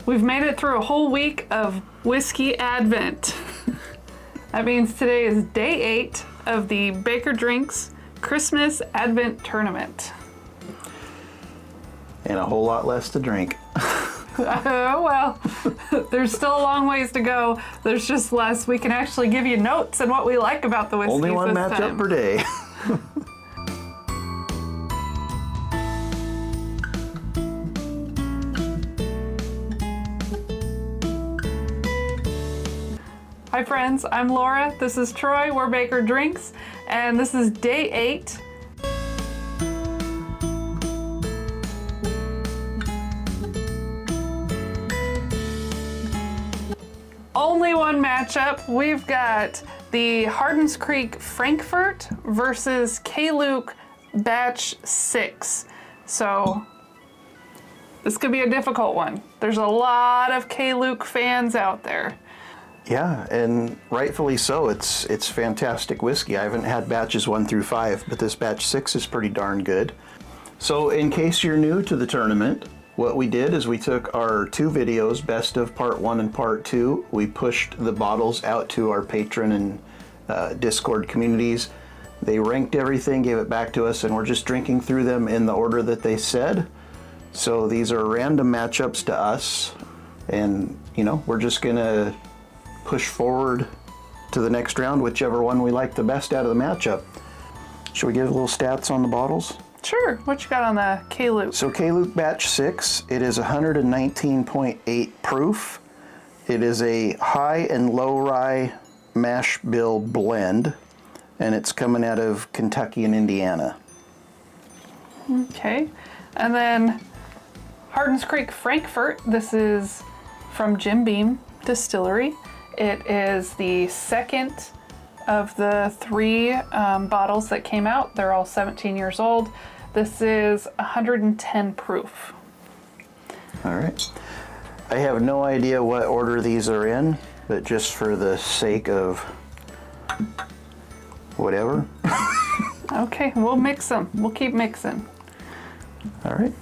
We've made it through a whole week of whiskey advent. That means today is day 8 of the Baker Drinks Christmas Advent Tournament. And a whole lot less to drink. Oh, well, there's still a long ways to go. There's just less. We can actually give you notes and what we like about the whiskeys Only one this matchup time. per day. Hi friends, I'm Laura, this is Troy, we're Baker Drinks, and this is day 8. Only one matchup. We've got the Hardin's Creek Frankfurt versus K-Luke Batch 6. So this could be a difficult one. There's a lot of K-Luke fans out there. Yeah, and rightfully so. It's fantastic whiskey. I haven't had batches 1 through 5, but this batch 6 is pretty darn good. So in case you're new to the tournament, what we did is we took our 2 videos, best of part 1 and part 2. We pushed the bottles out to our Patreon and Discord communities. They ranked everything, gave it back to us, and we're just drinking through them in the order that they said. So these are random matchups to us, and you know, we're just gonna push forward to the next round, whichever one we like the best out of the matchup. Should we give a little stats on the bottles? Sure, what you got on the K-Luke? So K-Luke Batch 6, it is 119.8 proof. It is a high and low rye mash bill blend, and it's coming out of Kentucky and Indiana. Okay, and then Hardin's Creek Frankfurt, this is from Jim Beam Distillery. It is the second of the 3 bottles that came out. They're all 17 years old. This is 110 proof. All right. I have no idea what order these are in, but just for the sake of whatever. Okay, we'll mix them. We'll keep mixing. All right.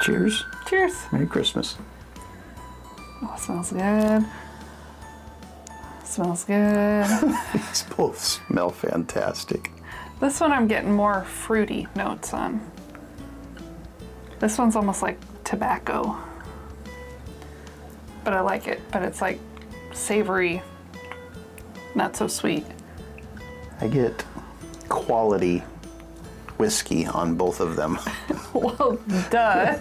Cheers. Cheers. Merry Christmas. Oh, it smells good. Smells good. These both smell fantastic. This one I'm getting more fruity notes on. This one's almost like tobacco. But I like it, but it's like savory, not so sweet. I get quality whiskey on both of them. Well, duh.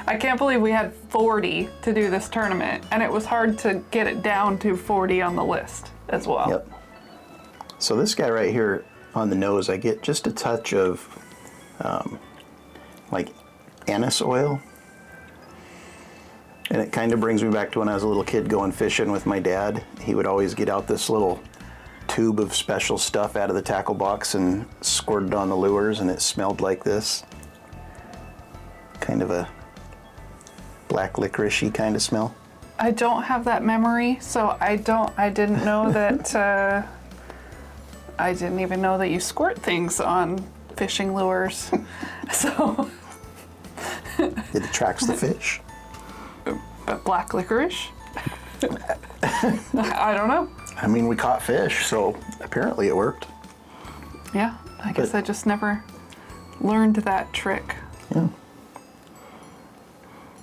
I can't believe we had 40 to do this tournament, and it was hard to get it down to 40 on the list as well. Yep. So this guy right here on the nose, I get just a touch of like anise oil. And it kind of brings me back to when I was a little kid going fishing with my dad. He would always get out this little tube of special stuff out of the tackle box and squirt it on the lures, and it smelled like this. Kind of a black licorice-y kind of smell. I don't have that memory, so I didn't know that, I didn't even know that you squirt things on fishing lures. So. It attracts the fish. But black licorice? I don't know. I mean, we caught fish, so apparently it worked. Yeah, I guess I just never learned that trick. Yeah.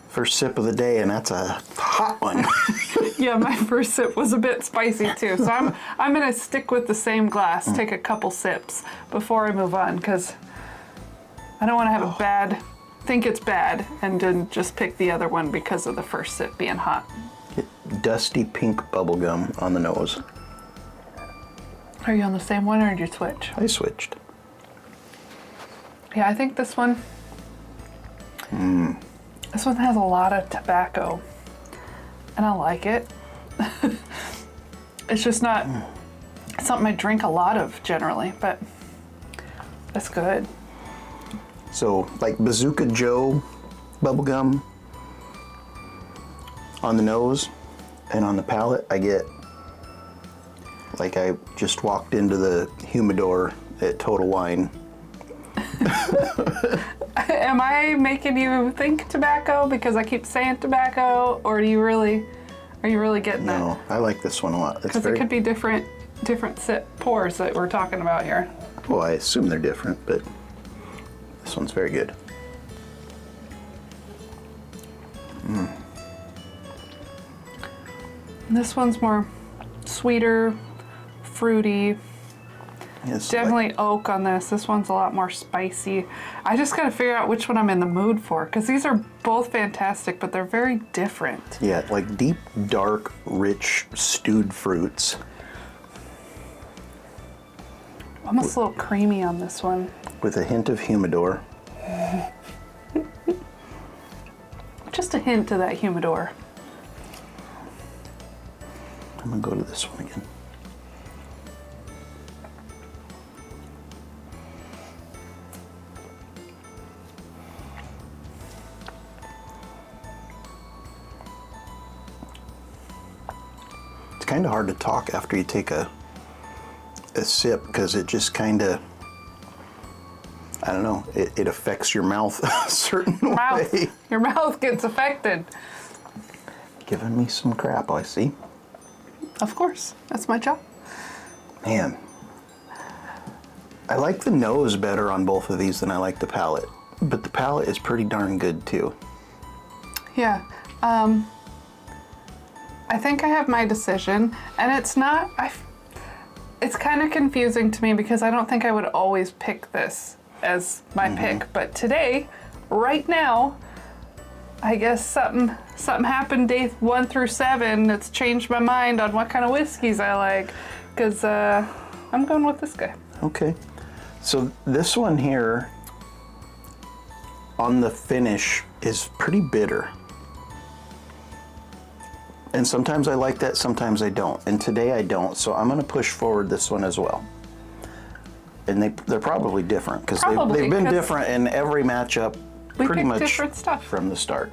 First sip of the day, and that's a hot one. Yeah, my first sip was a bit spicy too, so I'm gonna stick with the same glass, take a couple sips before I move on, because I don't want to have think it's bad, and then just pick the other one because of the first sip being hot. Get dusty pink bubblegum on the nose. Are you on the same one, or did you switch? I switched. Yeah, I think this one. This one has a lot of tobacco, and I like it. It's just not something I drink a lot of generally, but it's good. So, like Bazooka Joe bubblegum on the nose and on the palate, I get like I just walked into the humidor at Total Wine. Am I making you think tobacco because I keep saying tobacco, or are you really getting that? No, I like this one a lot. Because it could be different pours that we're talking about here. Well, I assume they're different, but this one's very good. This one's more sweeter, fruity. It's Definitely oak on this. This one's a lot more spicy. I just gotta figure out which one I'm in the mood for, because these are both fantastic, but they're very different. Yeah, like deep, dark, rich, stewed fruits. Almost a little creamy on this one. With a hint of humidor. Just a hint of that humidor. I'm gonna go to this one again. It's kind of hard to talk after you take a sip, because it just kind of, I don't know, it affects your mouth a certain way. Your mouth gets affected. Giving me some crap, I see. Of course, that's my job. Man, I like the nose better on both of these than I like the palate, but the palate is pretty darn good too. Yeah, I think I have my decision, and it's not, it's kind of confusing to me because I don't think I would always pick this as my pick, but today, right now, I guess something happened day 1 through 7 that's changed my mind on what kind of whiskeys I like, because I'm going with this guy. Okay, so this one here on the finish is pretty bitter. And sometimes I like that, sometimes I don't. And today I don't, so I'm gonna push forward this one as well. And they're probably different, because they've been different in every matchup pretty much different stuff from the start.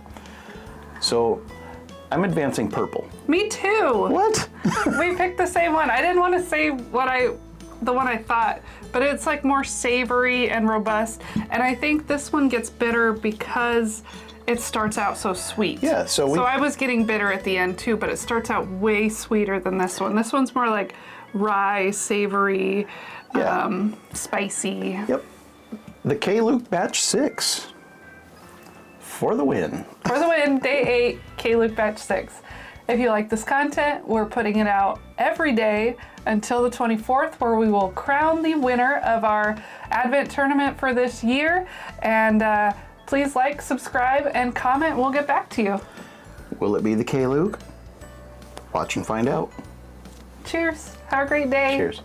So I'm advancing purple. Me too. What? We picked the same one. I didn't want to say the one I thought, but it's like more savory and robust. And I think this one gets bitter because it starts out so sweet. Yeah, so I was getting bitter at the end too, but it starts out way sweeter than this one. This one's more like rye, savory, spicy. Yep. The K-Luke Batch 6. For the win. For the win, day 8, K-Luke Batch 6. If you like this content, we're putting it out every day until the 24th, where we will crown the winner of our Advent tournament for this year. And please like, subscribe, and comment. We'll get back to you. Will it be the K-Luke? Watch and find out. Cheers. Have a great day. Cheers.